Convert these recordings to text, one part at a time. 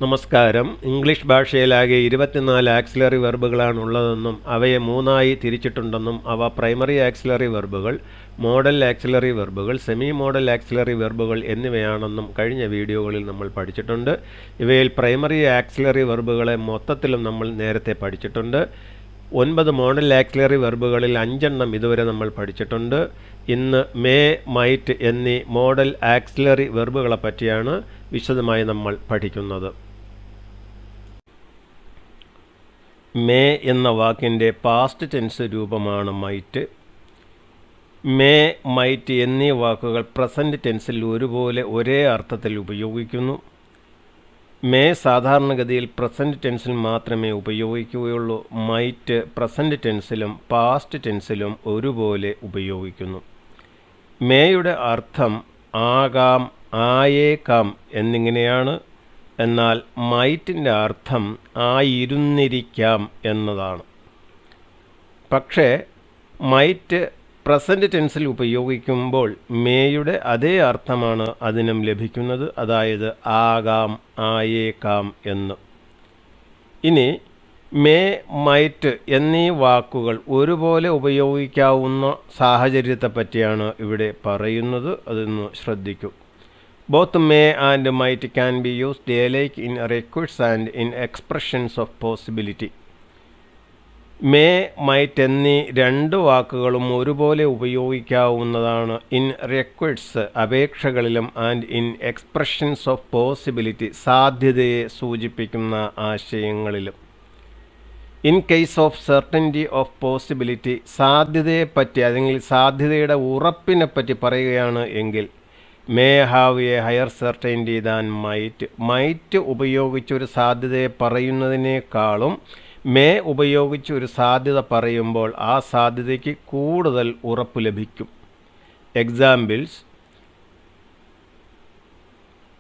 നമസ്കാരം. English ഭാഷയിലാകെ 24 axillary വെർബുകളാണുള്ളതെന്നും അവയെ മൂന്നായി തിരിച്ചിട്ടുണ്ടെന്നും അവ പ്രൈമറി ആക്സിലറി വെർബുകൾ, മോഡൽ ആക്സിലറി വെർബുകൾ, സെമി മോഡൽ ആക്സിലറി വെർബുകൾ എന്നിവയാണെന്നും കഴിഞ്ഞ വീഡിയോകളിൽ നമ്മൾ പഠിച്ചിട്ടുണ്ട്. ഇവയിൽ പ്രൈമറി ആക്സിലറി വെർബുകളെ മൊത്തത്തിലും നമ്മൾ നേരത്തെ പഠിച്ചിട്ടുണ്ട്. 9 മോഡൽ ആക്സിലറി വെർബുകളിൽ 5 ഇതുവരെ നമ്മൾ പഠിച്ചിട്ടുണ്ട്. ഇന്ന് മേ, മൈറ്റ് എന്നീ മോഡൽ ആക്സിലറി വെർബുകളെ പറ്റിയാണ് വിശദമായി നമ്മൾ പഠിക്കുന്നത്. മേ എന്ന വാക്കിൻ്റെ പാസ്റ്റ് ടെൻസ് രൂപമാണ് മൈറ്റ്. മേ, മൈറ്റ് എന്നീ വാക്കുകൾ പ്രസൻറ്റ് ടെൻസിൽ ഒരുപോലെ ഒരേ അർത്ഥത്തിൽ ഉപയോഗിക്കുന്നു. മേ സാധാരണഗതിയിൽ പ്രസൻറ്റ് ടെൻസിൽ മാത്രമേ ഉപയോഗിക്കുകയുള്ളൂ. മൈറ്റ് പ്രസൻറ്റ് ടെൻസിലും പാസ്റ്റ് ടെൻസിലും ഒരുപോലെ ഉപയോഗിക്കുന്നു. മേയുടെ അർത്ഥം ആകാം, ആയേക്കാം എന്നിങ്ങനെയാണ്. എന്നാൽ മൈറ്റിൻ്റെ അർത്ഥം ആയിരുന്നിരിക്കാം എന്നതാണ്. പക്ഷേ മൈറ്റ് പ്രസൻറ്റ് ടെൻസിൽ ഉപയോഗിക്കുമ്പോൾ മേയുടെ അതേ അർത്ഥമാണ് അതിനും ലഭിക്കുന്നത്, അതായത് ആകാം, ആയേക്കാം എന്ന്. ഇനി മേ, മൈറ്റ് എന്നീ വാക്കുകൾ ഒരുപോലെ ഉപയോഗിക്കാവുന്ന സാഹചര്യത്തെ പറ്റിയാണ് ഇവിടെ പറയുന്നത്. അതൊന്ന് ശ്രദ്ധിക്കൂ. Both may and might can be used alike in requests and in expressions of possibility. May, might എന്നീ രണ്ട് വാക്കുകളും ഒരുപോലെ ഉപയോഗിക്കാവുന്നതാണ് ഇൻ റിക്വയർഡ്സ് അപേക്ഷകളിലും and in expressions of possibility സാധ്യതയെ സൂചിപ്പിക്കുന്ന ആശയങ്ങളിലും. In case of certainty of possibility സാധ്യതയെപ്പറ്റി അല്ലെങ്കിൽ സാധ്യതയുടെ ഉറപ്പിനെപ്പറ്റി പറയുകയാണ് എങ്കിൽ may have a higher certainty than might. Might ഉപയോഗിച്ചൊരു സാധ്യതയെ പറയുന്നതിനേക്കാളും മേ ഉപയോഗിച്ചൊരു സാധ്യത പറയുമ്പോൾ ആ സാധ്യതയ്ക്ക് കൂടുതൽ ഉറപ്പ് ലഭിക്കും. എക്സാമ്പിൾസ്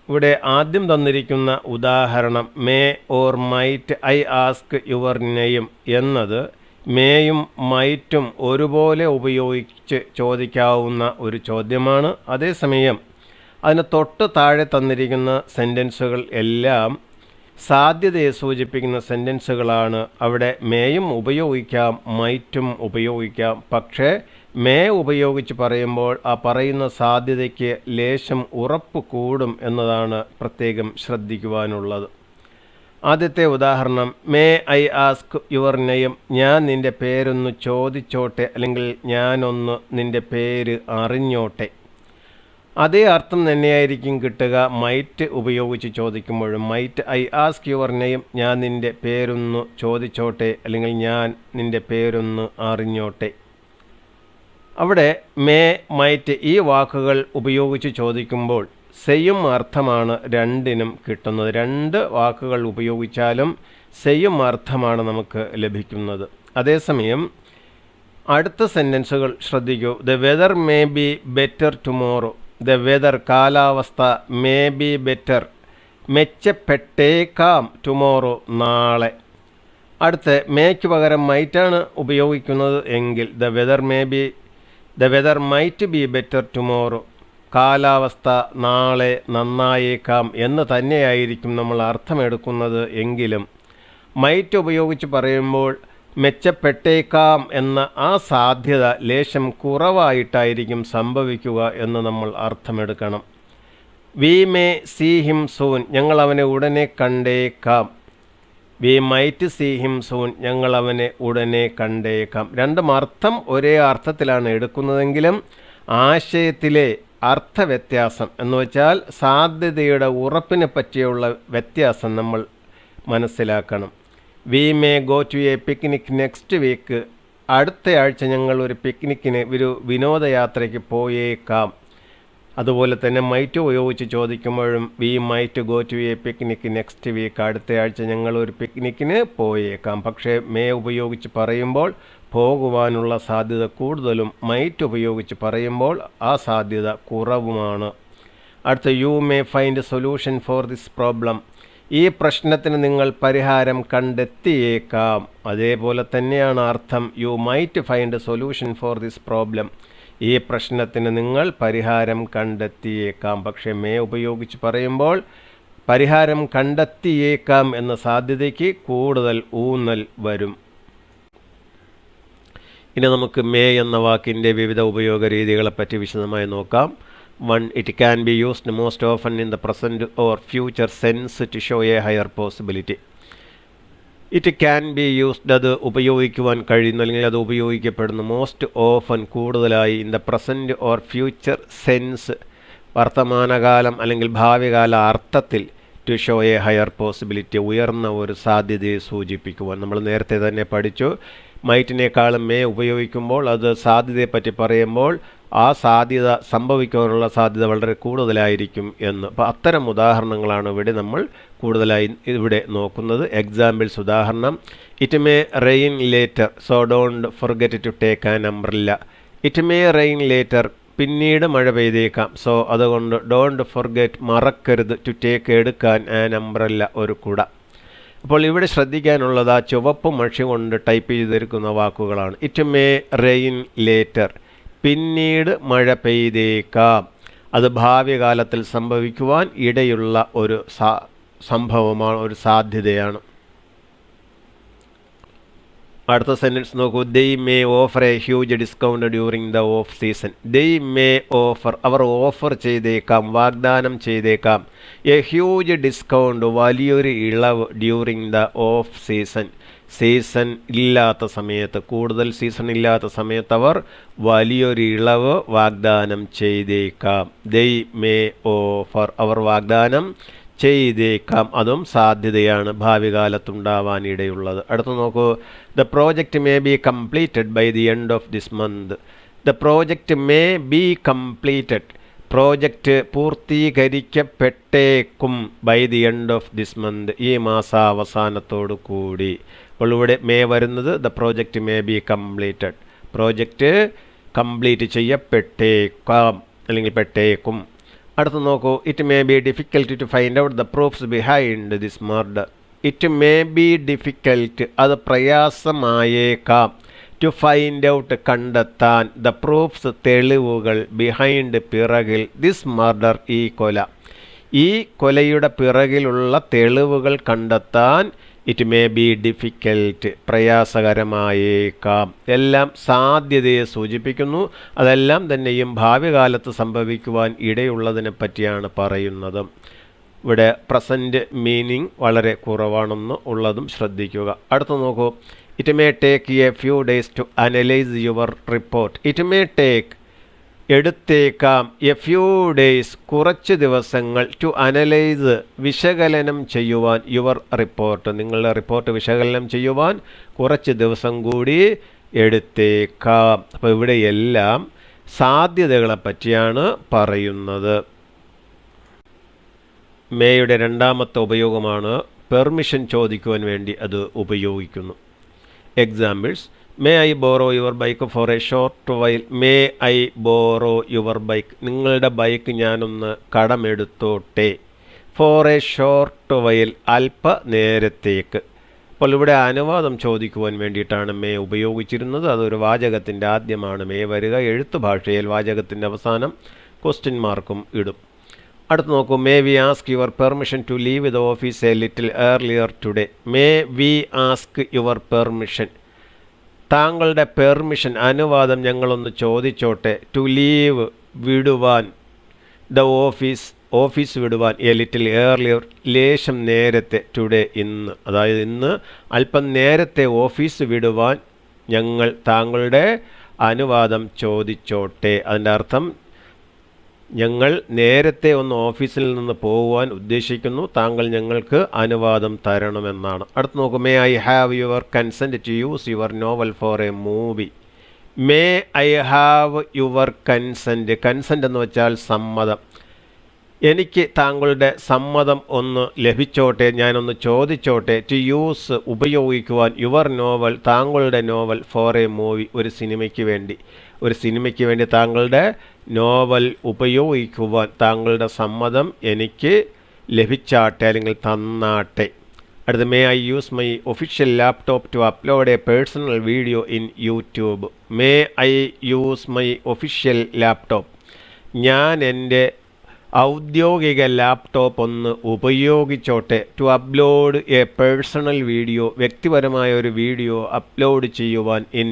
ഇവിടെ ആദ്യം തന്നിരിക്കുന്ന ഉദാഹരണം may or might I ask your name എന്നത് മേയും മൈറ്റും ഒരുപോലെ ഉപയോഗിച്ച് ചോദിക്കാവുന്ന ഒരു ചോദ്യമാണ്. അതേസമയം അതിന് തൊട്ട് താഴെ തന്നിരിക്കുന്ന സെൻറ്റൻസുകൾ എല്ലാം സാധ്യതയെ സൂചിപ്പിക്കുന്ന സെൻറ്റൻസുകളാണ്. അവിടെ മേയും ഉപയോഗിക്കാം, മൈറ്റും ഉപയോഗിക്കാം. പക്ഷേ മേ ഉപയോഗിച്ച് പറയുമ്പോൾ ആ പറയുന്ന സാധ്യതയ്ക്ക് ലേശം ഉറപ്പ് കൂടും എന്നതാണ് പ്രത്യേകം ശ്രദ്ധിക്കുവാനുള്ളത്. ആദ്യത്തെ ഉദാഹരണം may I ask your name, ഞാൻ നിൻ്റെ പേരൊന്ന് ചോദിച്ചോട്ടെ അല്ലെങ്കിൽ ഞാനൊന്ന് നിൻ്റെ പേര് അറിഞ്ഞോട്ടെ. അതേ അർത്ഥം തന്നെയായിരിക്കും കിട്ടുക മൈറ്റ് ഉപയോഗിച്ച് ചോദിക്കുമ്പോഴും. Might I ask your name, ഞാൻ നിൻ്റെ പേരൊന്ന് ചോദിച്ചോട്ടെ അല്ലെങ്കിൽ ഞാൻ നിൻ്റെ പേരൊന്ന് അറിഞ്ഞോട്ടെ. അവിടെ മേ, മൈറ്റ് ഈ വാക്കുകൾ ഉപയോഗിച്ച് ചോദിക്കുമ്പോൾ സെയിം അർത്ഥമാണ് രണ്ടിനും കിട്ടുന്നത്. രണ്ട് വാക്കുകൾ ഉപയോഗിച്ചാലും സെയിം അർത്ഥമാണ് നമുക്ക് ലഭിക്കുന്നത്. അതേസമയം അടുത്ത സെൻറ്റൻസുകൾ ശ്രദ്ധിക്കൂ. The weather may be better tomorrow. The weather കാലാവസ്ഥ, മേ ബി ബെറ്റർ മെച്ചപ്പെട്ടേക്കാം, ടുമോറോ നാളെ. അടുത്ത് മേയ്ക്ക് പകരം മൈറ്റാണ് ഉപയോഗിക്കുന്നത് എങ്കിൽ the weather might be better tomorrow, കാലാവസ്ഥ നാളെ നന്നായേക്കാം എന്ന് തന്നെയായിരിക്കും നമ്മൾ അർത്ഥമെടുക്കുന്നത്. എങ്കിലും മൈറ്റ് ഉപയോഗിച്ച് പറയുമ്പോൾ മെച്ചപ്പെട്ടേക്കാം എന്ന ആ സാധ്യത ലേശം കുറവായിട്ടായിരിക്കും സംഭവിക്കുക എന്ന് നമ്മൾ അർത്ഥമെടുക്കണം. We may see him soon, ഞങ്ങൾ അവനെ ഉടനെ കണ്ടേക്കാം. We might see him soon, ഞങ്ങൾ അവനെ ഉടനെ കണ്ടേക്കാം. രണ്ടും അർത്ഥം ഒരേ അർത്ഥത്തിലാണ് എടുക്കുന്നതെങ്കിലും ആശയത്തിലെ അർത്ഥവ്യത്യാസം എന്ന് വെച്ചാൽ സാധ്യതയുടെ ഉറപ്പിനെ പറ്റിയുള്ള വ്യത്യാസം നമ്മൾ മനസ്സിലാക്കണം. We may go to a picnic next week, അടുത്ത ആഴ്ച ഞങ്ങൾ ഒരു പിക്നിക്കിന് ഒരു വിനോദയാത്രയ്ക്ക് പോയേക്കാം. അതുപോലെ തന്നെ മൈറ്റ് ഉപയോഗിച്ച് ചോദിക്കുമ്പോഴും we might go to a picnic next week, അടുത്ത ആഴ്ച ഞങ്ങൾ ഒരു പിക്നിക്കിന് പോയേക്കാം. പക്ഷേ മേ ഉപയോഗിച്ച് പറയുമ്പോൾ പോകുവാനുള്ള സാധ്യത കൂടുതലും, മൈറ്റ് ഉപയോഗിച്ച് പറയുമ്പോൾ ആ സാധ്യത കുറവുമാണ്. അടുത്ത you may find solution for this problem, ഈ പ്രശ്നത്തിന് നിങ്ങൾ പരിഹാരം കണ്ടെത്തിയേക്കാം. അതേപോലെ തന്നെയാണ് അർത്ഥം you might find solution for this problem, ഈ പ്രശ്നത്തിന് നിങ്ങൾ പരിഹാരം കണ്ടെത്തിയേക്കാം. പക്ഷേ മേ ഉപയോഗിച്ച് പറയുമ്പോൾ പരിഹാരം കണ്ടെത്തിയേക്കാം എന്ന സാധ്യതയ്ക്ക് കൂടുതൽ ഊന്നൽ വരും. ഇനി നമുക്ക് മേ എന്ന വാക്കിൻ്റെ വിവിധ ഉപയോഗ രീതികളെപ്പറ്റി വിശദമായി നോക്കാം. 1. It can be used most often in the present or future sense to show a higher possibility. It can be used, അത് ഉപയോഗിക്കുവാൻ കഴിയുന്നു അല്ലെങ്കിൽ അത് ഉപയോഗിക്കപ്പെടുന്നു. മോസ്റ്റ് ഓഫൻ, കൂടുതലായി. In the present or future sense, വർത്തമാനകാലം അല്ലെങ്കിൽ ഭാവികാല അർത്ഥത്തിൽ. To show a higher possibility, ഉയർന്ന ഒരു സാധ്യതയെ സൂചിപ്പിക്കുവാൻ. നമ്മൾ നേരത്തെ തന്നെ പഠിച്ചു, മൈറ്റിനേക്കാളും മേ ഉപയോഗിക്കുമ്പോൾ അത് സാധ്യതയെപ്പറ്റി പറയുമ്പോൾ ആ സാധ്യത സംഭവിക്കാനുള്ള സാധ്യത വളരെ കൂടുതലായിരിക്കും എന്ന്. അപ്പോൾ അത്തരം ഉദാഹരണങ്ങളാണ് നമ്മൾ കൂടുതലായി ഇവിടെ നോക്കുന്നത്. എക്സാമ്പിൾസ്, ഉദാഹരണം: it may rain later, so don't forget to take an umbrella. It may rain later, പിന്നീട് മഴ പെയ്തേക്കാം. സോ അതുകൊണ്ട് ഡോണ്ട് ഫൊർഗെറ്റ്, മറക്കരുത്, ടു ടേക്ക്, എടുക്കാൻ, ആൻ അംബ്രല്ല, ഒരു കുട. അപ്പോൾ ഇവിടെ ശ്രദ്ധിക്കാനുള്ളത് ആ ചുവപ്പ് മഷി കൊണ്ട് ടൈപ്പ് ചെയ്തിരിക്കുന്ന വാക്കുകളാണ്. ഇറ്റ് മേ റെയിൻ ലേറ്റർ, പിന്നീട് മഴ പെയ്തേക്കാം. അത് ഭാവി കാലത്തിൽ സംഭവിക്കുവാൻ ഇടയുള്ള ഒരു സംഭവമാണ്, ഒരു സാധ്യതയാണ്. അടുത്ത സെൻറ്റൻസ് നോക്കൂ. They may offer a huge discount during the off season. They may offer, അവർ ഓഫർ ചെയ്തേക്കാം, വാഗ്ദാനം ചെയ്തേക്കാം. എ ഹ്യൂജ് ഡിസ്കൗണ്ട്, വലിയൊരു ഇളവ്. During the off season, season ഇല്ലാത്ത സമയത്ത്, കൂടുതൽ സീസൺ ഇല്ലാത്ത സമയത്ത് അവർ വലിയൊരു ഇളവ് വാഗ്ദാനം ചെയ്തേക്കാം. ദേ മേ ഓഫർ, അവർ വാഗ്ദാനം ചെയ്തേക്കാം. അതും സാധ്യതയാണ്, ഭാവി കാലത്തുണ്ടാവാനിടയുള്ളത്. അടുത്ത് നോക്കൂ. The project may be completed by the end of this month. The project may be completed, project പൂർത്തീകരിക്കപ്പെട്ടേക്കും. ബൈ ദി എൻഡ് ഓഫ് ദിസ് മന്ത്, ഈ മാസാവസാനത്തോടു കൂടി. അപ്പോൾ ഇവിടെ മേ വരുന്നത് the project may be completed, project complete ചെയ്യപ്പെട്ടേക്കാം അല്ലെങ്കിൽ പെട്ടേക്കും. അടുത്ത് നോക്കൂ. It may be difficult to find out the proofs behind this murder. It may be difficult, അത് പ്രയാസമായേക്കാം. ടു ഫൈൻഡ് ഔട്ട്, കണ്ടെത്താൻ. ദ പ്രൂഫ്സ്, തെളിവുകൾ. ബിഹൈൻഡ്, പിറകിൽ. ദിസ് മർഡർ, ഈ കൊല. ഈ കൊലയുടെ പിറകിലുള്ള തെളിവുകൾ കണ്ടെത്താൻ ഇറ്റ് മേ ബി ഡിഫിക്കൽട്ട്, പ്രയാസകരമായേക്കാം. എല്ലാം സാധ്യതയെ സൂചിപ്പിക്കുന്നു. അതെല്ലാം തന്നെയും ഭാവി കാലത്ത് സംഭവിക്കുവാൻ ഇടയുള്ളതിനെ പറ്റിയാണ് പറയുന്നത്. ഇവിടെ പ്രസൻറ്റ് മീനിങ് വളരെ കുറവാണെന്ന് ഉള്ളതും ശ്രദ്ധിക്കുക. അടുത്ത് നോക്കൂ. It may take a few days to analyse your report. It may take, എടുത്തേക്കാം. എ ഫ്യൂ ഡേയ്സ്, കുറച്ച് ദിവസങ്ങൾ. ടു അനലൈസ്, വിശകലനം ചെയ്യുവാൻ. യുവർ റിപ്പോർട്ട്, നിങ്ങളുടെ റിപ്പോർട്ട് വിശകലനം ചെയ്യുവാൻ കുറച്ച് ദിവസം കൂടി എടുത്തേക്കാം. അപ്പോൾ ഇവിടെ എല്ലാം സാധ്യതകളെ പറ്റിയാണ് പറയുന്നത്. മേയുടെ രണ്ടാമത്തെ ഉപയോഗമാണ് പെർമിഷൻ ചോദിക്കുവാൻ വേണ്ടി അത് ഉപയോഗിക്കുന്നു. Examples: may I borrow your bike for a short while. May I borrow your bike, നിങ്ങളുടെ ബൈക്ക് ഞാനൊന്ന് കടമെടുത്തോട്ടെ. ഫോർ എ ഷോർട്ട് വൈൽ, അല്പ നേരത്തേക്ക്. അപ്പോൾ ഇവിടെ അനുവാദം ചോദിക്കുവാൻ വേണ്ടിയിട്ടാണ് മേ ഉപയോഗിച്ചിരുന്നത്. അതൊരു വാചകത്തിൻ്റെ ആദ്യമാണ് മേ വരിക. എഴുത്ത് ഭാഷയിൽ വാചകത്തിൻ്റെ അവസാനം ക്വസ്റ്റ്യൻ മാർക്കും ഇടും. അടുത്ത് നോക്കൂ. May we ask your permission to leave the office a little earlier today. May we ask your permission, താങ്കളുടെ പെർമിഷൻ, അനുവാദം ഞങ്ങളൊന്ന് ചോദിച്ചോട്ടെ. ടു ലീവ്, വിടുവാൻ. ദ ഓഫീസ്, ഓഫീസ് വിടുവാൻ. എ ലിറ്റിൽ ഏർലിയർ, ലേശം നേരത്തെ. ടുഡേ, ഇന്ന്. അതായത് ഇന്ന് അല്പം നേരത്തെ ഓഫീസ് വിടുവാൻ ഞങ്ങൾ താങ്കളുടെ അനുവാദം ചോദിച്ചോട്ടെ. അതിൻ്റെ അർത്ഥം ഞങ്ങൾ നേരത്തെ ഒന്ന് ഓഫീസിൽ നിന്ന് പോകുവാൻ ഉദ്ദേശിക്കുന്നു, താങ്കൾ ഞങ്ങൾക്ക് അനുവാദം തരണമെന്നാണ്. അടുത്ത് നോക്കൂ. May I have your consent to use your novel for a movie. May I have your consent, consent എന്ന് വെച്ചാൽ സമ്മതം. എനിക്ക് താങ്കളുടെ സമ്മതം ഒന്ന് ലഭിച്ചോട്ടെ, ഞാനൊന്ന് ചോദിച്ചോട്ടെ. ടു യൂസ്, ഉപയോഗിക്കുവാൻ. യുവർ നോവൽ, താങ്കളുടെ നോവൽ. ഫോർ എ മൂവി, ഒരു സിനിമയ്ക്ക് വേണ്ടി. ഒരു സിനിമയ്ക്ക് വേണ്ടി താങ്കളുടെ നോവൽ ഉപയോഗിക്കുവാൻ താങ്കളുടെ സമ്മതം എനിക്ക് ലഭിച്ചാട്ടെ അല്ലെങ്കിൽ തന്നാട്ടെ. അടുത്ത may I use my official laptop to upload a personal video in YouTube. May I use my official laptop, ഞാൻ എൻ്റെ ഔദ്യോഗിക ലാപ്ടോപ്പ് ഒന്ന് ഉപയോഗിച്ചോട്ടെ to upload a personal video, വ്യക്തിപരമായ ഒരു വീഡിയോ അപ്ലോഡ് ചെയ്യുവാൻ ഇൻ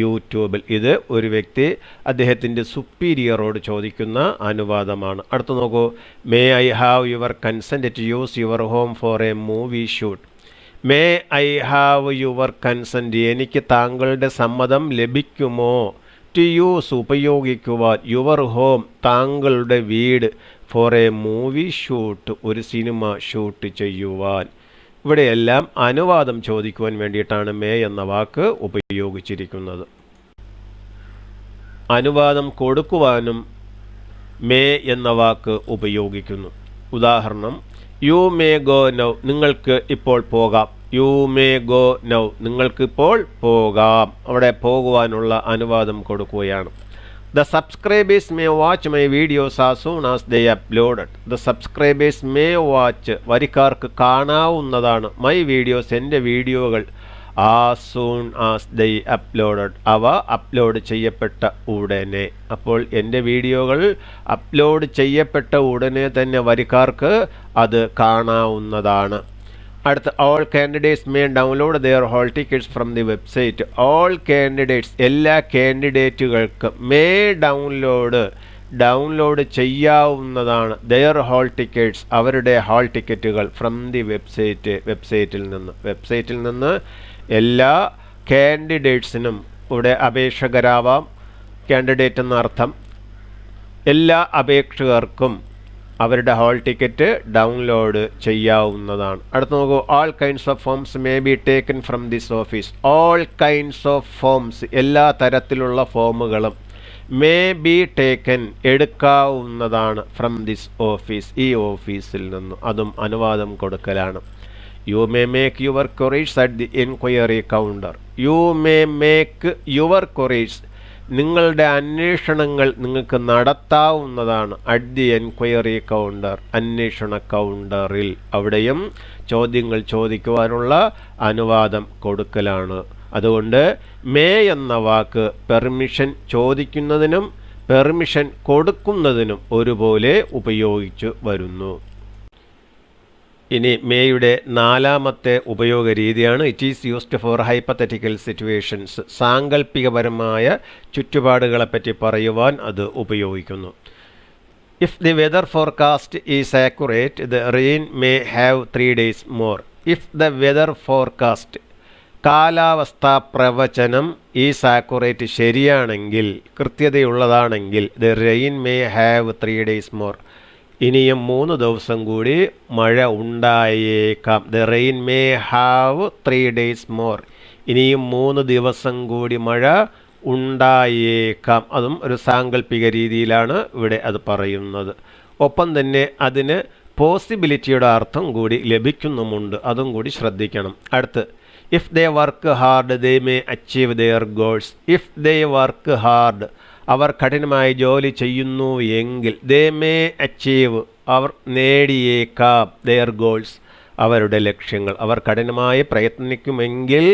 യൂട്യൂബിൽ. ഇത് ഒരു വ്യക്തി അദ്ദേഹത്തിൻ്റെ സുപ്പീരിയറോട് ചോദിക്കുന്ന അനുവാദമാണ്. അടുത്ത് നോക്കൂ. May I have your consent to use your home for a movie shoot. May I have your consent, എനിക്ക് താങ്കളുടെ സമ്മതം ലഭിക്കുമോ, ടു യൂസ് ഉപയോഗിക്കുവാൻ, യുവർ ഹോം താങ്കളുടെ വീട്, ഫോർ എ മൂവി ഷൂട്ട് ഒരു സിനിമ ഷൂട്ട് ചെയ്യുവാൻ. ഇവിടെയെല്ലാം അനുവാദം ചോദിക്കുവാൻ വേണ്ടിയിട്ടാണ് മേ എന്ന വാക്ക് ഉപയോഗിച്ചിരിക്കുന്നത്. അനുവാദം കൊടുക്കുവാനും മേ എന്ന വാക്ക് ഉപയോഗിക്കുന്നു. ഉദാഹരണം, യു മേ ഗോ നൗ, നിങ്ങൾക്ക് ഇപ്പോൾ പോകാം. യു മേ ഗോ നൗ, നിങ്ങൾക്കിപ്പോൾ പോകാം. അവിടെ പോകുവാനുള്ള അനുവാദം കൊടുക്കുകയാണ്. The subscribers may watch my videos as soon as they uploaded. The subscribers may watch, വരിക്കാർക്ക് കാണാവുന്നതാണ്, my videos, എൻ്റെ വീഡിയോകൾ, as soon as they uploaded, അവ അപ്ലോഡ് ചെയ്യപ്പെട്ട ഉടനെ. അപ്പോൾ എൻ്റെ വീഡിയോകൾ അപ്ലോഡ് ചെയ്യപ്പെട്ട ഉടനെ തന്നെ വരിക്കാർക്ക് അത് കാണാവുന്നതാണ്. അടുത്ത, all candidates may download their hall tickets from the website. All candidates, എല്ലാ കാൻഡിഡേറ്റുകൾക്ക്, മേ ഡൗൺലോഡ് ചെയ്യാവുന്നതാണ്, ദെയർ ഹോൾ ടിക്കറ്റ്സ്, അവരുടെ ഹാൾ ടിക്കറ്റുകൾ, ഫ്രം ദി വെബ്സൈറ്റിൽ നിന്ന് എല്ലാ കാൻഡിഡേറ്റ്സിനും, ഇവിടെ അപേക്ഷകരാവാം, കാൻഡിഡേറ്റ് എന്നർത്ഥം, എല്ലാ അപേക്ഷകർക്കും അവരുടെ ഹാൾ ടിക്കറ്റ് ഡൗൺലോഡ് ചെയ്യാവുന്നതാണ്. അടുത്ത് നോക്കൂ. All kinds of forms may be taken from this office. All kinds of forms, എല്ലാ തരത്തിലുള്ള ഫോമുകളും, മേ ബി ടേക്കൻ എടുക്കാവുന്നതാണ്, ഫ്രം ദിസ് ഓഫീസ്, ഈ ഓഫീസിൽ നിന്നും. അതും അനുവാദം കൊടുക്കലാണ്. You may make your queries at the enquiry counter. You may make your queries, നിങ്ങളുടെ അന്വേഷണങ്ങൾ നിങ്ങൾക്ക് നടത്താവുന്നതാണ്, അറ്റ് ദി എൻക്വയറി കൗണ്ടർ, അന്വേഷണ കൗണ്ടറിൽ. അവിടെയും ചോദ്യങ്ങൾ ചോദിക്കുവാനുള്ള അനുവാദം കൊടുക്കലാണ്. അതുകൊണ്ട് മേ എന്ന വാക്ക് പെർമിഷൻ ചോദിക്കുന്നതിനും പെർമിഷൻ കൊടുക്കുന്നതിനും ഒരുപോലെ ഉപയോഗിച്ചു വരുന്നു. ഇനി മേയുടെ നാലാമത്തെ ഉപയോഗ രീതിയാണ് it is used for hypothetical situations. സാങ്കല്പികപരമായ ചുറ്റുപാടുകളെപ്പറ്റി പറയുവാൻ അത് ഉപയോഗിക്കുന്നു. If the weather forecast is accurate, the rain may have 3 days more. If the weather forecast, കാലാവസ്ഥാ പ്രവചനം, ഈസ് ആക്യുറേറ്റ്, ശരിയാണെങ്കിൽ, കൃത്യതയുള്ളതാണെങ്കിൽ, the rain may have 3 days more, ഇനിയും 3 ദിവസം കൂടി മഴ ഉണ്ടായേക്കാം. The rain may have 3 days more, ഇനിയും 3 ദിവസം കൂടി മഴ ഉണ്ടായേക്കാം. അതും ഒരു സാങ്കല്പിക രീതിയിലാണ് ഇവിടെ അത് പറയുന്നത്. ഒപ്പം തന്നെ അതിന് പോസിബിലിറ്റിയുടെ അർത്ഥം കൂടി ലഭിക്കുന്നുമുണ്ട്, അതും കൂടി ശ്രദ്ധിക്കണം. അടുത്ത്, if they work hard they may achieve their goals. If they work hard, അവർ കഠിനമായി ജോലി ചെയ്യുന്നു എങ്കിൽ, ദേ മേ അച്ചീവ്, അവർ നേടിയേക്കാം, ദെയർ ഗോൾസ്, അവരുടെ ലക്ഷ്യങ്ങൾ. അവർ കഠിനമായി പ്രയത്നിക്കുമെങ്കിൽ,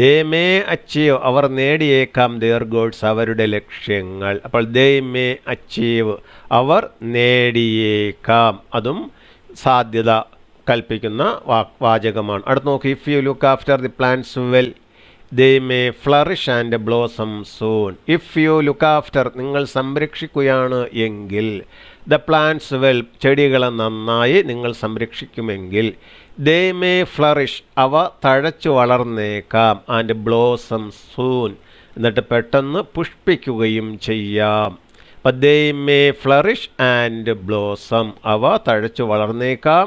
ദേ മേ അച്ചീവ്, അവർ നേടിയേക്കാം, ദെയർ ഗോൾസ്, അവരുടെ ലക്ഷ്യങ്ങൾ. അപ്പോൾ ദേ മേ അച്ചീവ്, അവർ നേടിയേക്കാം, അതും സാധ്യത കൽപ്പിക്കുന്ന വാചകമാണ്. അടുത്ത് നോക്കി. If you look after the plants well, they may flourish and blossom soon. If you look after, നിങ്ങൾ സംരക്ഷിക്കുകയാണ് എങ്കിൽ, ദ പ്ലാന്റ്സ് വെൽ, ചെടികളെ നന്നായി നിങ്ങൾ സംരക്ഷിക്കുമെങ്കിൽ, ദേ മേ ഫ്ലറിഷ്, അവ തഴച്ചു വളർന്നേക്കാം, ആൻഡ് ബ്ലോസം സൂൺ, എന്നിട്ട് പെട്ടെന്ന് പുഷ്പിക്കുകയും ചെയ്യാം. അപ്പം they may flourish and blossom, അവ തഴച്ചു വളർന്നേക്കാം,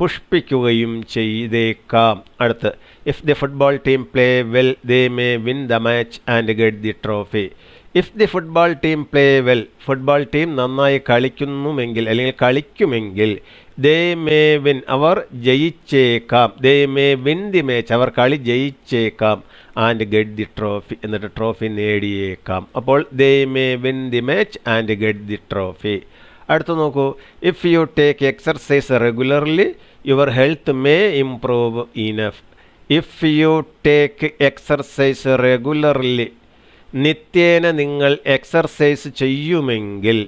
പുഷ്പിക്കുകയും ചെയ്തേക്കാം. അടുത്ത്, if the football team play well, they may win the match and get the trophy. If the football team play well, football team നന്നായി കളിക്കുന്നുമെങ്കിൽ അല്ലെങ്കിൽ കളിക്കുമെങ്കിൽ, ദേ മേ വിൻ, അവർ ജയിച്ചേക്കാം, they may win the match, അവർ കളി ജയിച്ചേക്കാം, and get the trophy, എന്നിട്ട് ട്രോഫി നേടിയേക്കാം. അപ്പോൾ they may win the match and get the trophy. അടുത്ത് നോക്കൂ. If you take exercise regularly, your health may improve enough. If you take exercise regularly, നിത്യേന നിങ്ങൾ എക്സർസൈസ് ചെയ്യുമെങ്കിൽ,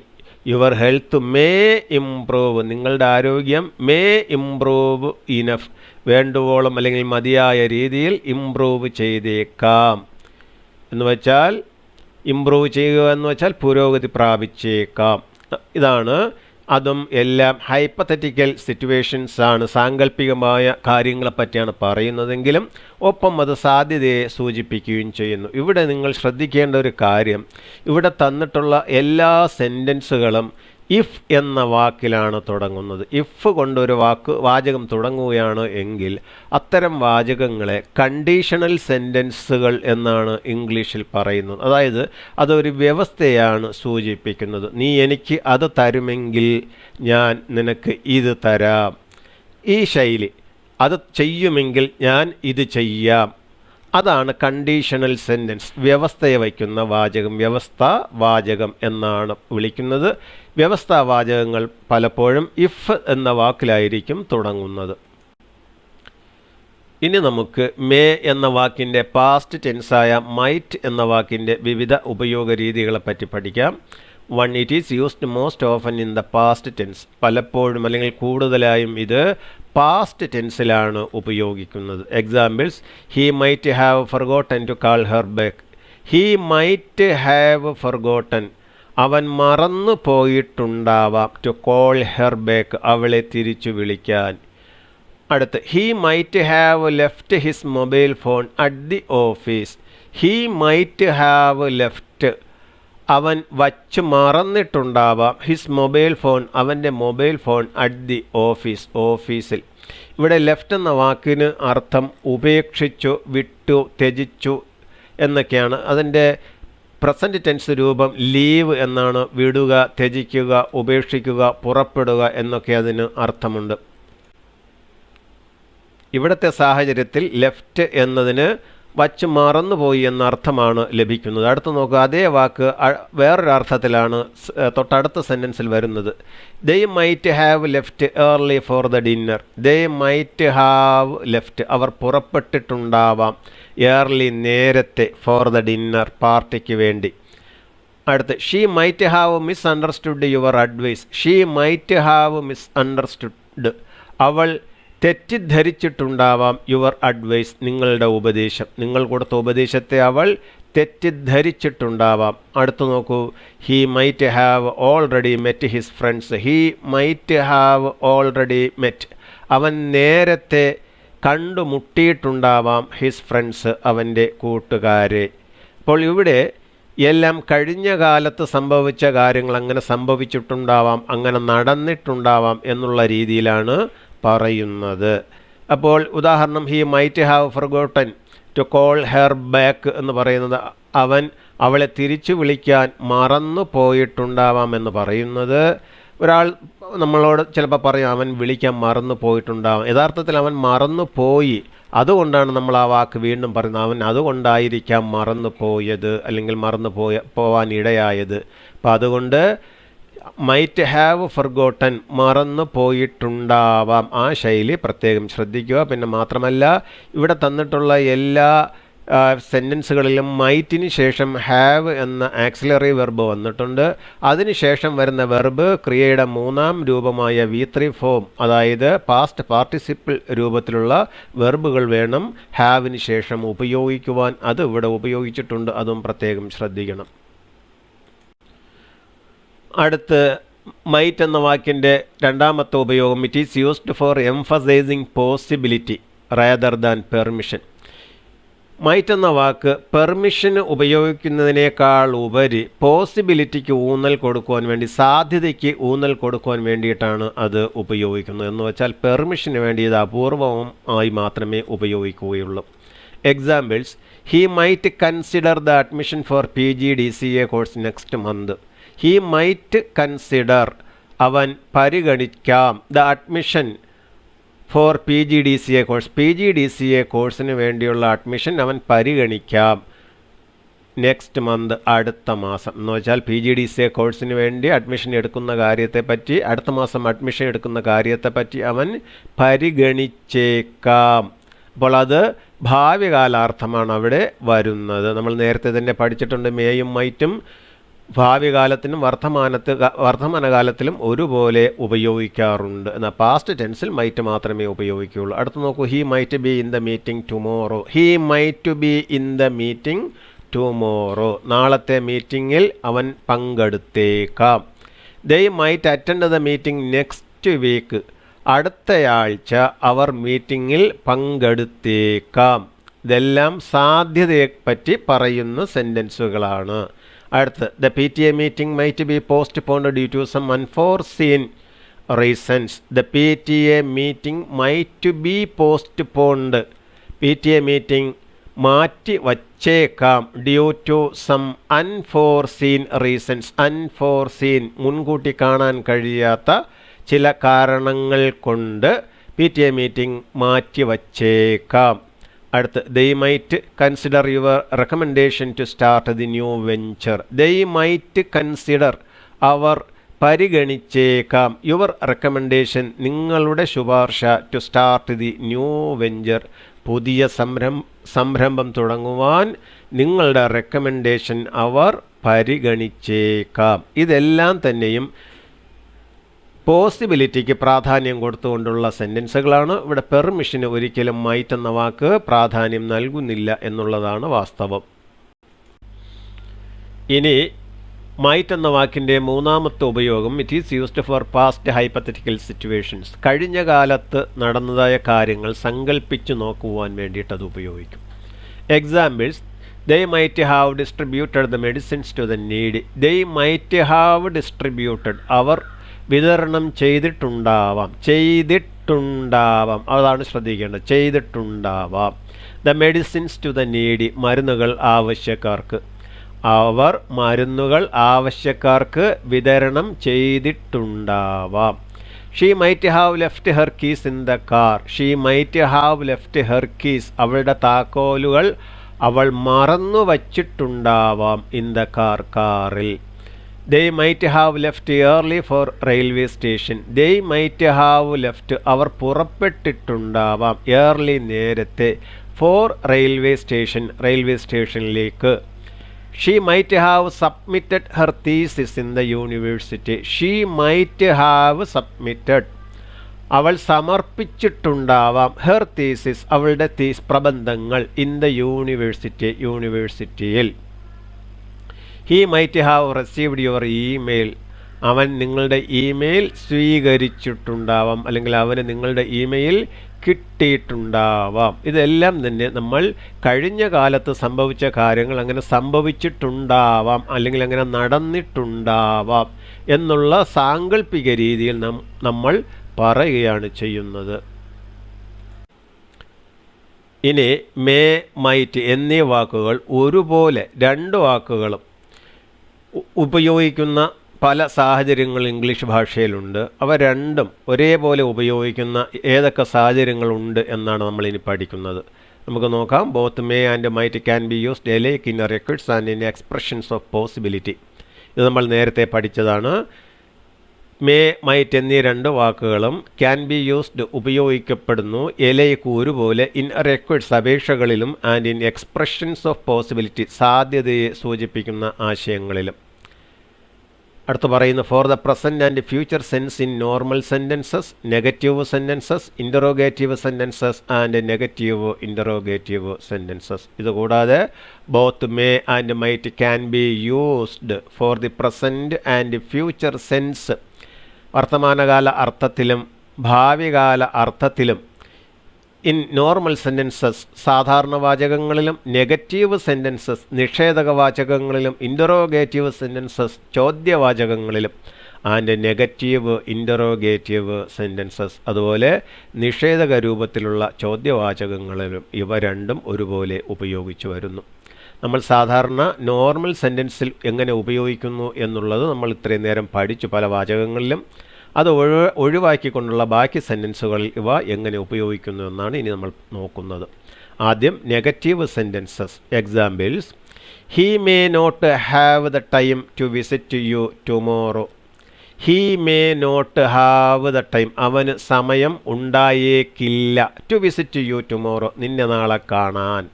യുവർ ഹെൽത്ത് മേ ഇംപ്രൂവ്, നിങ്ങളുടെ ആരോഗ്യം മേ ഇംപ്രൂവ് ഇനഫ്, വേണ്ടുവോളം അല്ലെങ്കിൽ മതിയായ രീതിയിൽ ഇംപ്രൂവ് ചെയ്തേക്കാം എന്ന് വെച്ചാൽ, ഇംപ്രൂവ് ചെയ്യുക എന്ന് വെച്ചാൽ പുരോഗതി പ്രാപിച്ചേക്കാം. ഇതാണ്. അതും എല്ലാം ഹൈപ്പത്തറ്റിക്കൽ സിറ്റുവേഷൻസ് ആണ്, സാങ്കല്പികമായ കാര്യങ്ങളെപ്പറ്റിയാണ് പറയുന്നതെങ്കിലും ഒപ്പം അത് സാധ്യതയെ സൂചിപ്പിക്കുകയും ചെയ്യുന്നു. ഇവിടെ നിങ്ങൾ ശ്രദ്ധിക്കേണ്ട ഒരു കാര്യം, ഇവിടെ തന്നിട്ടുള്ള എല്ലാ സെൻറ്റൻസുകളും ഇഫ് എന്ന വാക്കിലാണ് തുടങ്ങുന്നത്. ഇഫ് കൊണ്ടൊരു വാചകം തുടങ്ങുകയാണ് എങ്കിൽ അത്തരം വാചകങ്ങളെ കണ്ടീഷണൽ സെൻറ്റൻസുകൾ എന്നാണ് ഇംഗ്ലീഷിൽ പറയുന്നത്. അതായത് അതൊരു വ്യവസ്ഥയാണ് സൂചിപ്പിക്കുന്നത്. നീ എനിക്ക് അത് തരുമെങ്കിൽ ഞാൻ നിനക്ക് ഇത് തരാം. ഈ ശൈലി, അത് ചെയ്യുമെങ്കിൽ ഞാൻ ഇത് ചെയ്യാം, അതാണ് കണ്ടീഷണൽ സെൻറ്റൻസ്. വ്യവസ്ഥയെ വയ്ക്കുന്ന വാചകം വ്യവസ്ഥാ വാചകം എന്നാണ് വിളിക്കുന്നത്. വ്യവസ്ഥാ വാചകങ്ങൾ പലപ്പോഴും ഇഫ് എന്ന വാക്കിലായിരിക്കും തുടങ്ങുന്നത്. ഇനി നമുക്ക് മേ എന്ന വാക്കിൻ്റെ പാസ്റ്റ് ടെൻസായ മൈറ്റ് എന്ന വാക്കിൻ്റെ വിവിധ ഉപയോഗ രീതികളെപ്പറ്റി പഠിക്കാം. 1. It is used most often in the past tense. പലപ്പോഴും അല്ലെങ്കിൽ കൂടുതലായും ഇത് പാസ്റ്റ് ടെൻസിലാണ് ഉപയോഗിക്കുന്നത്. Examples: he might have forgotten to call her back. He might have forgotten, അവൻ മറന്നു പോയിട്ടുണ്ടാവാം. ടു കോൾ ഹെർ ബാക്ക്, അവളെ തിരിച്ചു വിളിക്കാൻ. അടുത്ത്: he might have left his mobile phone at the office. He might have left, അവൻ വച്ച് മറന്നിട്ടുണ്ടാവാം. ഹിസ് മൊബൈൽ ഫോൺ, അവൻ്റെ mobile phone at the office, ഓഫീസിൽ. ഇവിടെ ലെഫ്റ്റ് എന്ന വാക്കിന് അർത്ഥം ഉപേക്ഷിച്ചു, വിട്ടു, ത്യജിച്ചു എന്നൊക്കെയാണ്. അതിൻ്റെ പ്രസൻറ്റ് ടെൻസ് രൂപം ലീവ് എന്നാണ്. വിടുക, ത്യജിക്കുക, ഉപേക്ഷിക്കുക, പുറപ്പെടുക എന്നൊക്കെ അതിന് അർത്ഥമുണ്ട്. ഇവിടുത്തെ സാഹചര്യത്തിൽ ലെഫ്റ്റ് എന്നതിന് വച്ച് മറന്നുപോയി എന്ന അർത്ഥമാണ് ലഭിക്കുന്നത്. അടുത്ത് നോക്കുക, അതേ വാക്ക് വേറൊരർത്ഥത്തിലാണ് തൊട്ടടുത്ത സെൻറ്റൻസിൽ വരുന്നത്. They might have left early for the dinner. They might have left, അവർ പുറപ്പെട്ടിട്ടുണ്ടാവാം. ഏർലി, നേരത്തെ. ഫോർ ദ ഡിന്നർ, പാർട്ടിക്ക് വേണ്ടി. അടുത്ത്: she might have misunderstood your advice. She might have misunderstood, അവൾ തെറ്റിദ്ധരിച്ചിട്ടുണ്ടാവാം. യുവർ അഡ്വൈസ്, നിങ്ങളുടെ ഉപദേശം. നിങ്ങൾ കൊടുത്ത ഉപദേശത്തെ അവൾ തെറ്റിദ്ധരിച്ചിട്ടുണ്ടാവാം. അടുത്ത് നോക്കൂ, he might have already met his friends. He might have already met, അവൻ നേരത്തെ കണ്ടുമുട്ടിയിട്ടുണ്ടാവാം. ഹിസ് ഫ്രണ്ട്സ്, അവൻ്റെ കൂട്ടുകാരെ. അപ്പോൾ ഇവിടെ എല്ലാം കഴിഞ്ഞ കാലത്ത് സംഭവിച്ച കാര്യങ്ങൾ, അങ്ങനെ സംഭവിച്ചിട്ടുണ്ടാവാം, അങ്ങനെ നടന്നിട്ടുണ്ടാവാം എന്നുള്ള രീതിയിലാണ് പറയുന്നത്. അപ്പോൾ ഉദാഹരണം: he might have forgotten to call her back എന്ന് പറയുന്നത് അവൻ അവളെ തിരിച്ചു വിളിക്കാൻ മറന്നു പോയിട്ടുണ്ടാവാം എന്ന് പറയുന്നത്. ഒരാൾ നമ്മളോട് ചിലപ്പോൾ പറയും അവൻ വിളിക്കാൻ മറന്നു പോയിട്ടുണ്ടാവാം. യഥാർത്ഥത്തിൽ അവൻ മറന്നു പോയി, അതുകൊണ്ടാണ് നമ്മൾ ആ വാക്ക് വീണ്ടും പറയുന്നത്. അവൻ അതുകൊണ്ടായിരിക്കാം മറന്നു പോയത് അല്ലെങ്കിൽ മറന്നു പോവാൻ ഇടയായത്. അപ്പോൾ അതുകൊണ്ട് മൈറ്റ് ഹാവ് ഫർഗോട്ടൻ, മറന്നു പോയിട്ടുണ്ടാവാം. ആ ശൈലി പ്രത്യേകം ശ്രദ്ധിക്കുക. പിന്നെ മാത്രമല്ല, ഇവിടെ തന്നിട്ടുള്ള എല്ലാ സെൻറ്റൻസുകളിലും മൈറ്റിന് ശേഷം ഹാവ് എന്ന ആക്സിലറി വെർബ് വന്നിട്ടുണ്ട്. അതിനുശേഷം വരുന്ന വെർബ് ക്രിയയുടെ മൂന്നാം രൂപമായ V3 ഫോം, അതായത് പാസ്റ്റ് പാർട്ടിസിപ്പിൾ രൂപത്തിലുള്ള വെർബുകൾ വേണം ഹാവിന് ശേഷം ഉപയോഗിക്കുവാൻ. അത് ഇവിടെ ഉപയോഗിച്ചിട്ടുണ്ട്, അതും പ്രത്യേകം ശ്രദ്ധിക്കണം. അടുത്ത് മൈറ്റ് എന്ന വാക്കിൻ്റെ രണ്ടാമത്തെ ഉപയോഗം: it is used four emphasising possibility rather than permission. Might എന്ന വാക്ക് പെർമിഷന് ഉപയോഗിക്കുന്നതിനേക്കാൾ ഉപരി പോസിബിലിറ്റിക്ക് ഊന്നൽ കൊടുക്കുവാൻ വേണ്ടി, സാധ്യതയ്ക്ക് ഊന്നൽ കൊടുക്കുവാൻ വേണ്ടിയിട്ടാണ് അത് ഉപയോഗിക്കുന്നത്. എന്ന് വെച്ചാൽ പെർമിഷന് വേണ്ടി ഇത് അപൂർവം ആയി മാത്രമേ ഉപയോഗിക്കുകയുള്ളൂ. Examples: he might consider the admission for PGDCA course next month. He might consider, അവൻ പരിഗണിക്കാം. The admission for PGDCA course, PGDCA കോഴ്സിന് വേണ്ടിയുള്ള അഡ്മിഷൻ അവൻ പരിഗണിക്കാം. നെക്സ്റ്റ് മന്ത്, അടുത്ത മാസം. എന്ന് വെച്ചാൽ PGDCA കോഴ്സിന് വേണ്ടി അഡ്മിഷൻ എടുക്കുന്ന കാര്യത്തെപ്പറ്റി, അടുത്ത മാസം അഡ്മിഷൻ എടുക്കുന്ന കാര്യത്തെപ്പറ്റി അവൻ പരിഗണിച്ചേക്കാം. അപ്പോൾ അത് ഭാവി കാലാർത്ഥമാണ് അവിടെ വരുന്നത്. നമ്മൾ നേരത്തെ തന്നെ പഠിച്ചിട്ടുണ്ട് മേയും മൈറ്റും ഭാവി കാലത്തിനും വർത്തമാനകാലത്തിലും ഒരുപോലെ ഉപയോഗിക്കാറുണ്ട്. എന്നാൽ പാസ്റ്റ് ടെൻസിൽ മൈറ്റ് മാത്രമേ ഉപയോഗിക്കുകയുള്ളൂ. അടുത്ത് നോക്കൂ, he might be in the meeting tomorrow. He might be in the meeting tomorrow. നാളത്തെ മീറ്റിങ്ങിൽ അവൻ പങ്കെടുത്തേക്കാം. They might attend the meeting next week. അടുത്തയാഴ്ച അവർ മീറ്റിങ്ങിൽ പങ്കെടുത്തേക്കാം. ഇതെല്ലാം സാധ്യതയെപ്പറ്റി പറയുന്ന സെൻറ്റൻസുകളാണ്. അടുത്ത്, the PTA meeting might be postponed due to some unforeseen reasons. The PTA meeting might be postponed. PTA meeting മാറ്റി വച്ചേക്കാം due to some unforeseen reasons. Unforeseen മുൻകൂട്ടി കാണാൻ കഴിയാത്ത ചില കാരണങ്ങൾ കൊണ്ട് PTA മീറ്റിംഗ് മാറ്റി വച്ചേക്കാം. അടുത്ത്, they might consider your recommendation to start the new venture. They might consider, അവർ പരിഗണിച്ചേക്കാം, യുവർ റെക്കമെൻഡേഷൻ, നിങ്ങളുടെ ശുപാർശ, to start the new venture, പുതിയ സംരംഭം തുടങ്ങുവാൻ നിങ്ങളുടെ റെക്കമെൻഡേഷൻ അവർ പരിഗണിച്ചേക്കാം. ഇതെല്ലാം തന്നെയും പോസിബിലിറ്റിക്ക് പ്രാധാന്യം കൊടുത്തുകൊണ്ടുള്ള സെൻറ്റൻസുകളാണ്. ഇവിടെ പെർമിഷന് ഒരിക്കലും മൈറ്റ് എന്ന വാക്ക് പ്രാധാന്യം നൽകുന്നില്ല എന്നുള്ളതാണ് വാസ്തവം. ഇനി മൈറ്റ് എന്ന വാക്കിൻ്റെ മൂന്നാമത്തെ ഉപയോഗം, it is used four past hypothetical situations. കഴിഞ്ഞ കാലത്ത് നടന്നതായ കാര്യങ്ങൾ സങ്കല്പിച്ച് നോക്കുവാൻ വേണ്ടിയിട്ട് അത് ഉപയോഗിക്കും. Examples, they might have distributed the medicines to the needy. They might have distributed, അവർ വിതരണം ചെയ്തിട്ടുണ്ടാവാം. അതാണ് ശ്രദ്ധിക്കേണ്ടത്, ചെയ്തിട്ടുണ്ടാവാം. The medicines to the needy, മരുന്നുകൾ ആവശ്യക്കാർക്ക്. അവർ മരുന്നുകൾ ആവശ്യക്കാർക്ക് വിതരണം ചെയ്തിട്ടുണ്ടാവാം. She might have left her keys in the car. She might have left her keys, അവളുടെ താക്കോലുകൾ അവൾ മറന്നു വച്ചിട്ടുണ്ടാവാം. ഇൻ ദ കാർ, കാറിൽ. They might have left early for railway station. They might have left, അവർ പുറപ്പെട്ടിട്ടുണ്ടാവാം, ഏർലി നേരത്തെ, for railway station, railway സ്റ്റേഷനിലേക്ക്. She might have submitted her thesis in the university. She might have submitted, അവൾ സമർപ്പിച്ചിട്ടുണ്ടാവാം, her thesis, അവളുടെ പ്രബന്ധങ്ങൾ, in the university, യൂണിവേഴ്സിറ്റിയിൽ. He might have received your email, അവൻ നിങ്ങളുടെ ഇമെയിൽ സ്വീകരിച്ചിട്ടുണ്ടാവാം, അല്ലെങ്കിൽ അവന് നിങ്ങളുടെ ഇമെയിൽ കിട്ടിയിട്ടുണ്ടാവാം. ഇതെല്ലാം തന്നെ നമ്മൾ കഴിഞ്ഞ കാലത്ത് സംഭവിച്ച കാര്യങ്ങൾ അങ്ങനെ സംഭവിച്ചിട്ടുണ്ടാവാം, അല്ലെങ്കിൽ അങ്ങനെ നടന്നിട്ടുണ്ടാവാം എന്നുള്ള സാങ്കല്പിക രീതിയിൽ നമ്മൾ പറയുകയാണ് ചെയ്യുന്നത്. ഇനി മേ, മൈറ്റ് എന്നീ വാക്കുകൾ ഒരുപോലെ, രണ്ട് വാക്കുകളും ഉപയോഗിക്കുന്ന പല സാഹചര്യങ്ങൾ ഇംഗ്ലീഷ് ഭാഷയിലുണ്ട്. അവ രണ്ടും ഒരേപോലെ ഉപയോഗിക്കുന്ന ഏതൊക്കെ സാഹചര്യങ്ങളുണ്ട് എന്നാണ് നമ്മളിനി പഠിക്കുന്നത്. നമുക്ക് നോക്കാം. Both may and might can be used alike in records and in expressions of possibility. ഇത് നമ്മൾ നേരത്തെ പഠിച്ചതാണ്. മേ, മൈറ്റ് എന്നീ രണ്ട് വാക്കുകളും ക്യാൻ ബി യൂസ്ഡ് ഉപയോഗിക്കപ്പെടുന്നു എലൈക്ക് ഒരുപോലെ, ഇൻ റെക്കോർഡ്സ് അപേക്ഷകളിലും, and in expressions of possibility സാധ്യതയെ സൂചിപ്പിക്കുന്ന ആശയങ്ങളിലും. അടുത്ത് പറയുന്നു, for the present and future sense in normal sentences, negative sentences, interrogative sentences and negative interrogative sentences. ഇതുകൂടാതെ both may and might can be used for the present and future sense, വർത്തമാനകാല അർത്ഥത്തിലും ഭാവികാല അർത്ഥത്തിലും, ഇൻ നോർമൽ സെൻറ്റൻസസ് സാധാരണ വാചകങ്ങളിലും, negative sentences നിഷേധക വാചകങ്ങളിലും, interrogative sentences ചോദ്യവാചകങ്ങളിലും, ആൻഡ് നെഗറ്റീവ് ഇൻ്ററോഗേറ്റീവ് സെൻറ്റൻസസ് അതുപോലെ നിഷേധക രൂപത്തിലുള്ള ചോദ്യവാചകങ്ങളിലും ഇവ രണ്ടും ഒരുപോലെ ഉപയോഗിച്ചു വരുന്നു. നമ്മൾ സാധാരണ നോർമൽ സെൻറ്റൻസിൽ എങ്ങനെ ഉപയോഗിക്കുന്നു എന്നുള്ളത് നമ്മൾ ഇത്രയും നേരം പഠിച്ചു പല വാചകങ്ങളിലും. അത് ഒഴിവാക്കിക്കൊണ്ടുള്ള ബാക്കി സെൻറ്റൻസുകളിൽ ഇവ എങ്ങനെ ഉപയോഗിക്കുന്നു എന്നാണ് ഇനി നമ്മൾ നോക്കുന്നത്. ആദ്യം negative sentences. Examples, he may not have the time to visit you tomorrow. He may not have the time, അവന് സമയം ഉണ്ടായേക്കില്ല, ടു വിസിറ്റ് യു ടുമോറോ, നിന്നെ നാളെ കാണാൻ.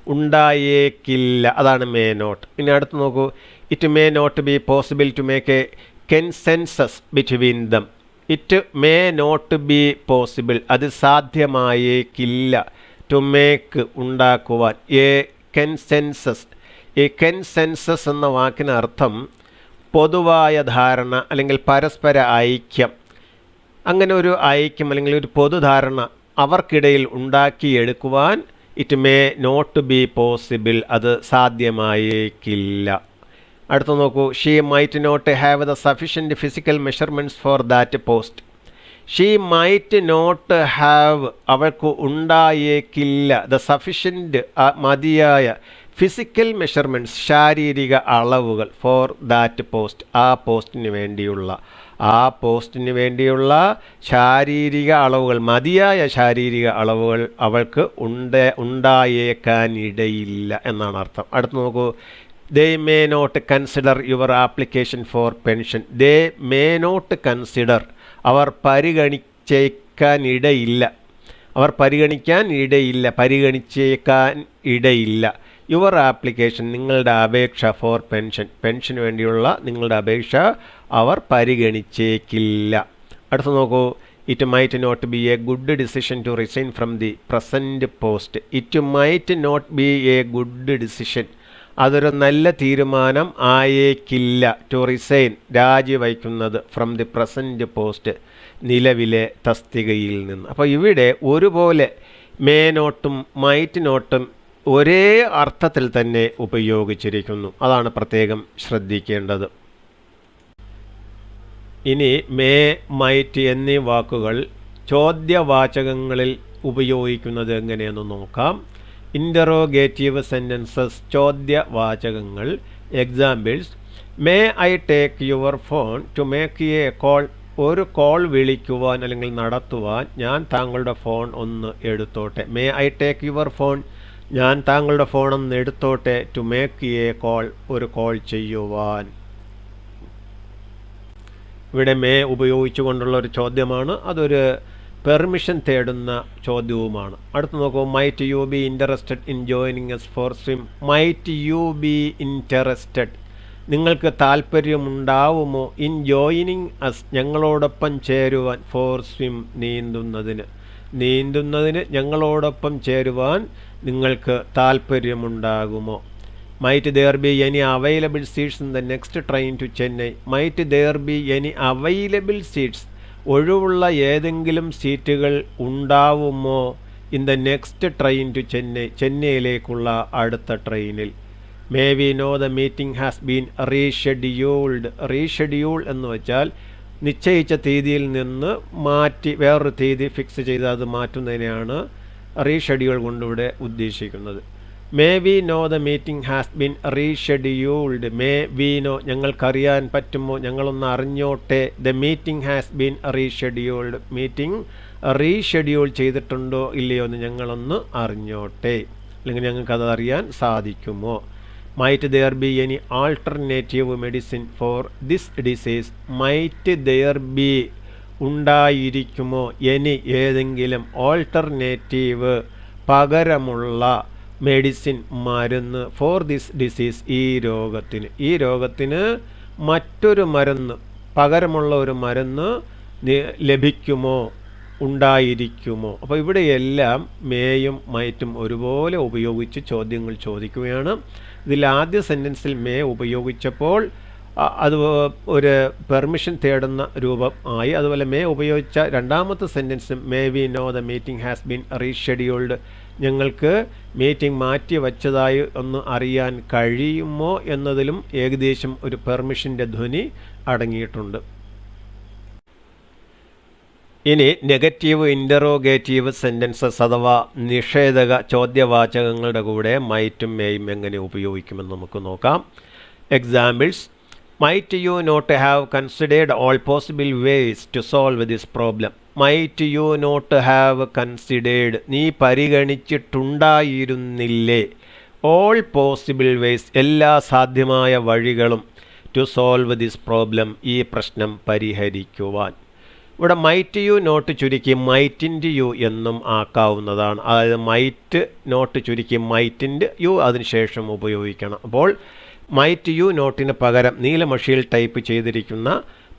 ഉണ്ടായേക്കില്ല, അതാണ് മേ നോട്ട്. പിന്നെ അടുത്ത് നോക്കൂ, it may not be possible to make a consensus between them. It may not be possible, അത് സാധ്യമായേക്കില്ല, ടു മേക്ക് ഉണ്ടാക്കുവാൻ, എ കൺസെൻസസ്. ഈ കൺസെൻസസ് എന്ന വാക്കിന് അർത്ഥം പൊതുവായ ധാരണ അല്ലെങ്കിൽ പരസ്പര ഐക്യം. അങ്ങനെ ഒരു ഐക്യം അല്ലെങ്കിൽ ഒരു പൊതുധാരണ അവർക്കിടയിൽ ഉണ്ടാക്കിയെടുക്കുവാൻ it may not be possible, അത് സാധ്യമായേക്കില്ല. അടുത്ത നോക്കൂ, she might not have the sufficient physical measurements for that post. She might not have, അവൾക്ക് ഉണ്ടായേക്കില്ല, ദ സഫിഷ്യൻറ്റ് മതിയായ, ഫിസിക്കൽ മെഷർമെൻറ്റ്സ് ശാരീരിക അളവുകൾ, ഫോർ ദാറ്റ് പോസ്റ്റ് ആ പോസ്റ്റിന് വേണ്ടിയുള്ള ശാരീരിക അളവുകൾ, മതിയായ ശാരീരിക അളവുകൾ അവൾക്ക് ഉണ്ടായേക്കാനിടയില്ല എന്നാണ് അർത്ഥം. അടുത്ത് നോക്കൂ, they may not consider your application for pension. They may not consider, അവർ പരിഗണിച്ചേക്കാൻ ഇടയില്ല. യുവർ ആപ്ലിക്കേഷൻ, നിങ്ങളുടെ അപേക്ഷ, ഫോർ പെൻഷന് വേണ്ടിയുള്ള നിങ്ങളുടെ അപേക്ഷ അവർ പരിഗണിച്ചേക്കില്ല. അടുത്ത് നോക്കൂ, it might not be a good decision to resign from the present post. It might not be a good decision, അതൊരു നല്ല തീരുമാനം ആയേക്കില്ല, ടു റിസൈൻ, രാജിവയ്ക്കുന്നത്, ഫ്രം ദി പ്രസൻറ്റ് പോസ്റ്റ്, നിലവിലെ തസ്തികയിൽ നിന്ന്. അപ്പോൾ ഇവിടെ ഒരുപോലെ മേ നോട്ടും മൈറ്റ് നോട്ടും ഒരേ അർത്ഥത്തിൽ തന്നെ ഉപയോഗിച്ചിരിക്കുന്നു. അതാണ് പ്രത്യേകം ശ്രദ്ധിക്കേണ്ടത്. ഇനി മേ, മൈറ്റ് എന്നീ വാക്കുകൾ ചോദ്യവാചകങ്ങളിൽ ഉപയോഗിക്കുന്നത് എങ്ങനെയെന്ന് നോക്കാം. ഇൻ്ററോഗേറ്റീവ് സെൻറ്റൻസസ്, ചോദ്യവാചകങ്ങൾ. Examples: may I take your phone to make a call. ഒരു കോൾ വിളിക്കുവാൻ അല്ലെങ്കിൽ നടത്തുവാൻ ഞാൻ താങ്കളുടെ ഫോൺ ഒന്ന് എടുത്തോട്ടെ. May I take your phone, ഞാൻ താങ്കളുടെ ഫോണൊന്ന് എടുത്തോട്ടെ. ടു മേക്ക് എ കോൾ, ഒരു കോൾ ചെയ്യുവാൻ. ഇവിടെ മേ ഉപയോഗിച്ചുകൊണ്ടുള്ള ഒരു ചോദ്യമാണ്, അതൊരു പെർമിഷൻ തേടുന്ന ചോദ്യവുമാണ്. അടുത്ത് നോക്കൂ, might you be interested in joining us for swim. Might you be interested, നിങ്ങൾക്ക് താല്പര്യമുണ്ടാവുമോ, ഇൻ ജോയിനിങ് അസ്, ഞങ്ങളോടൊപ്പം ചേരുവാൻ, ഫോർ സ്വിം, നീന്തുന്നതിന് ഞങ്ങളോടൊപ്പം ചേരുവാൻ നിങ്ങൾക്ക് താല്പര്യമുണ്ടാകുമോ. Might there be any available seats in the next train to Chennai. Might there be any available seats, ഒഴിവുള്ള ഏതെങ്കിലും സീറ്റുകൾ ഉണ്ടാവുമോ, in the next train to Chennai, ചെന്നൈയിലേക്കുള്ള അടുത്ത ട്രെയിനിൽ. May we know the meeting has been rescheduled. Reschedule എന്ന് വെച്ചാൽ നിശ്ചയിച്ച തീയതിയിൽ നിന്ന് മാറ്റി വേറൊരു തീയതി ഫിക്സ് ചെയ്ത് അത് മാറ്റുന്നതിനെയാണ് റീഷെഡ്യൂൾ കൊണ്ടിവിടെ ഉദ്ദേശിക്കുന്നത്. May we know the meeting has been rescheduled. May we know, ഞങ്ങൾക്കറിയാൻ പറ്റുമോ, ഞങ്ങളൊന്ന് അറിഞ്ഞോട്ടെ. The meeting has been rescheduled, meeting reschedule ചെയ്തിട്ടുണ്ടോ ഇല്ലയോ എന്ന് ഞങ്ങളൊന്ന് അറിഞ്ഞോട്ടെ, അല്ലെങ്കിൽ ഞങ്ങൾക്കത് അറിയാൻ സാധിക്കുമോ. Might there be any alternative medicine for this disease. Might there be, ഉണ്ടായിരിക്കുമോ, എനി, ഏതെങ്കിലും, ഓൾട്ടർനേറ്റീവ്, പകരമുള്ള, മെഡിസിൻ, മരുന്ന്, ഫോർ ദിസ് ഡിസീസ്, ഈ രോഗത്തിന് മറ്റൊരു മരുന്ന്, പകരമുള്ള ഒരു മരുന്ന് ലഭിക്കുമോ, ഉണ്ടായിരിക്കുമോ. അപ്പോൾ ഇവിടെയെല്ലാം മേയും മൈറ്റും ഒരുപോലെ ഉപയോഗിച്ച് ചോദ്യങ്ങൾ ചോദിക്കുകയാണ്. ഇതിൽ ആദ്യ സെൻറ്റൻസിൽ മേ ഉപയോഗിച്ചപ്പോൾ അത് ഒരു പെർമിഷൻ തേടുന്ന രൂപം ആയി. അതുപോലെ മേ ഉപയോഗിച്ച രണ്ടാമത്തെ സെൻറ്റൻസും may we know the meeting has been rescheduled, ഞങ്ങൾക്ക് മീറ്റിംഗ് മാറ്റി വച്ചതായി ഒന്ന് അറിയാൻ കഴിയുമോ എന്നതിലും ഏകദേശം ഒരു പെർമിഷൻ്റെ ധ്വനി അടങ്ങിയിട്ടുണ്ട്. ഇനി നെഗറ്റീവ് ഇൻ്ററോഗേറ്റീവ് സെൻറ്റൻസസ് അഥവാ നിഷേധക ചോദ്യവാചകങ്ങളുടെ കൂടെ മൈറ്റും മേയും എങ്ങനെ ഉപയോഗിക്കുമെന്ന് നമുക്ക് നോക്കാം. Examples: might you not have considered all possible ways to solve this problem. Might you not have considered, നീ പരിഗണിച്ചിട്ടുണ്ടായിരുന്നില്ലേ, ഓൾ പോസിബിൾ വേസ്, എല്ലാ സാധ്യമായ വഴികളും, ടു സോൾവ് ദിസ് പ്രോബ്ലം, ഈ പ്രശ്നം പരിഹരിക്കുവാൻ. ഇവിടെ മൈറ്റ് യു നോട്ട് ചുരുക്കി മൈറ്റിൻ്റ് യു എന്നും ആക്കാവുന്നതാണ്. അതായത് മൈറ്റ് നോട്ട് ചുരുക്കി മൈറ്റിൻ്റ് യു അതിനുശേഷം ഉപയോഗിക്കണം. അപ്പോൾ മൈറ്റ് യു നോട്ടിന് പകരം നീലമഷിയിൽ ടൈപ്പ് ചെയ്തിരിക്കുന്ന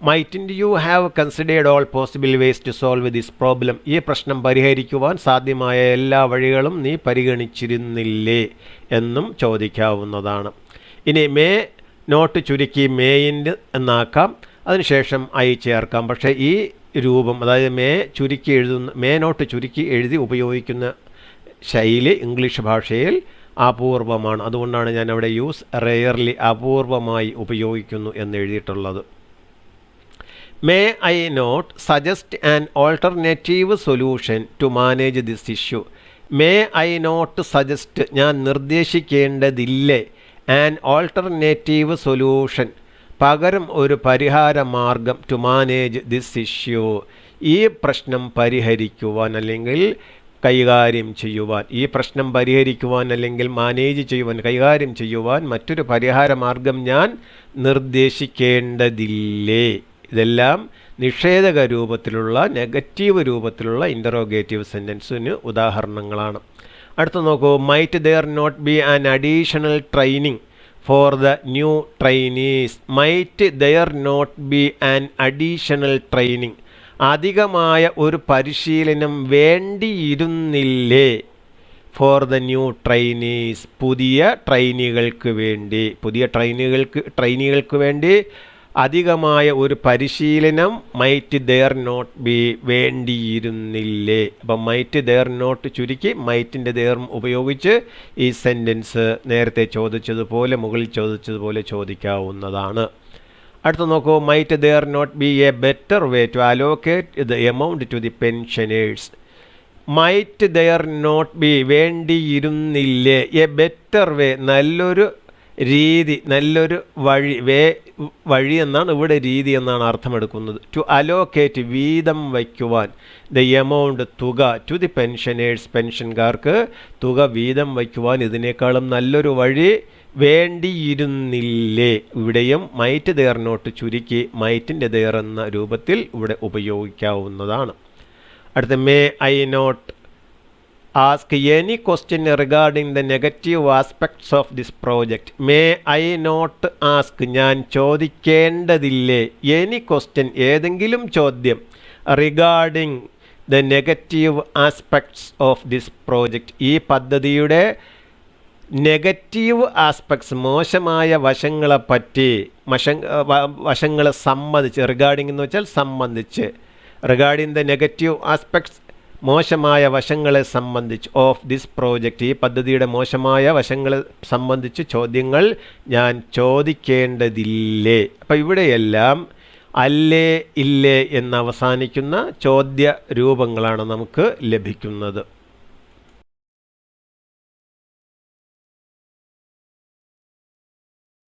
mightn't you have considered all possible ways to solve this problem. ഈ പ്രശ്നം പരിഹരിക്കുവാൻ സാധ്യമായ എല്ലാ വഴികളും നീ പരിഗണിച്ചിരുന്നില്ലേ എന്നും ചോദിക്കാവുന്നതാണ്. ഇനി മേ നോട്ട് ചുരുക്കി മേയിൻ്റ് എന്നാക്കാം, അതിനുശേഷം ഐ ചേർക്കാം. പക്ഷേ ഈ രൂപം, അതായത് മേ നോട്ട് ചുരുക്കി എഴുതി ഉപയോഗിക്കുന്ന ശൈലി ഇംഗ്ലീഷ് ഭാഷയിൽ അപൂർവമാണ്. അതുകൊണ്ടാണ് ഞാൻ അവിടെ യൂസ് റെയർലി, അപൂർവമായി ഉപയോഗിക്കുന്നു എന്ന് എഴുതിയിട്ടുള്ളത്. May I not suggest an alternative solution to manage this issue. May I not suggest, ഞാൻ നിർദ്ദേശിക്കേണ്ടതില്ലേ, ആൻ ഓൾട്ടർനേറ്റീവ് സൊല്യൂഷൻ, പകരം ഒരു പരിഹാര മാർഗം, ടു മാനേജ് ദിസ് ഇഷ്യൂ, ഈ പ്രശ്നം പരിഹരിക്കുവാൻ അല്ലെങ്കിൽ കൈകാര്യം ചെയ്യുവാൻ. ഈ പ്രശ്നം പരിഹരിക്കുവാൻ അല്ലെങ്കിൽ മാനേജ് ചെയ്യുവാൻ, കൈകാര്യം ചെയ്യുവാൻ മറ്റൊരു പരിഹാര മാർഗം ഞാൻ നിർദ്ദേശിക്കേണ്ടതില്ലേ. ഇതെല്ലാം നിഷേധക രൂപത്തിലുള്ള, നെഗറ്റീവ് രൂപത്തിലുള്ള ഇൻ്ററോഗേറ്റീവ് സെൻറ്റൻസിന് ഉദാഹരണങ്ങളാണ്. അടുത്ത നോക്കൂ. Might there not be an additional training for the new trainees. Might there not be an additional training, അധികമായ ഒരു പരിശീലനം വേണ്ടിയിരുന്നില്ലേ, ഫോർ ദ ന്യൂ ട്രെയിനീസ്, പുതിയ ട്രെയിനികൾക്ക് വേണ്ടി അധികമായ ഒരു പരിശീലനം മൈറ്റ് ദെയർ നോട്ട് ബി വേണ്ടിയിരുന്നില്ലേ. അപ്പം മൈറ്റ് ദെയർ നോട്ട് ചുരുക്കി മൈറ്റിൻ്റെ ദെയർ ഉപയോഗിച്ച് ഈ സെൻറ്റൻസ് നേരത്തെ ചോദിച്ചതുപോലെ, മുകളിൽ ചോദിച്ചതുപോലെ ചോദിക്കാവുന്നതാണ്. അടുത്ത നോക്കൂ. Might there not be a better way to allocate the amount to the pensioners. Might there not be, വേണ്ടിയിരുന്നില്ലേ, എ ബെറ്റർ വേ, നല്ലൊരു രീതി, നല്ലൊരു വഴി എന്നാണ് ഇവിടെ രീതി എന്നാണ് അർത്ഥമെടുക്കുന്നത്. ടു അലോക്കേറ്റ്, വീതം വയ്ക്കുവാൻ, ദ എമൗണ്ട്, തുക, ടു ദി പെൻഷനേഴ്സ്, പെൻഷൻകാർക്ക് തുക വീതം വയ്ക്കുവാൻ ഇതിനേക്കാളും നല്ലൊരു വഴി വേണ്ടിയിരുന്നില്ലേ. ഇവിടെയും മൈറ്റ് ദെയർ നോട്ട് ചുരുക്കി മൈറ്റിൻ്റെ ദെയർ എന്ന രൂപത്തിൽ ഇവിടെ ഉപയോഗിക്കാവുന്നതാണ്. അടുത്ത may I not ask any question regarding the negative aspects of this project. May I not ask, ഞാൻ ചോദിക്കേണ്ടതില്ലേ, any question, ഏതെങ്കിലും ചോദ്യം, regarding the negative aspects of this project, ഈ പദ്ധതിയുടെ നെഗറ്റീവ് ആസ്പെക്ട്സ്, മോശമായ വശങ്ങളെപ്പറ്റി, വശങ്ങളെ സംബന്ധിച്ച്, റിഗാർഡിംഗ് എന്ന് വെച്ചാൽ സംബന്ധിച്ച്, റിഗാർഡിംഗ് ദ നെഗറ്റീവ് ആസ്പെക്ട്സ്, മോശമായ വശങ്ങളെ സംബന്ധിച്ച്, ഓഫ് ദിസ് പ്രോജക്റ്റ്, ഈ പദ്ധതിയുടെ മോശമായ വശങ്ങളെ സംബന്ധിച്ച് ചോദ്യങ്ങൾ ഞാൻ ചോദിക്കേണ്ടതില്ലേ. അപ്പോൾ ഇവിടെയെല്ലാം അല്ലേ, ഇല്ലേ എന്നവസാനിക്കുന്ന ചോദ്യ രൂപങ്ങളാണ് നമുക്ക് ലഭിക്കുന്നത്.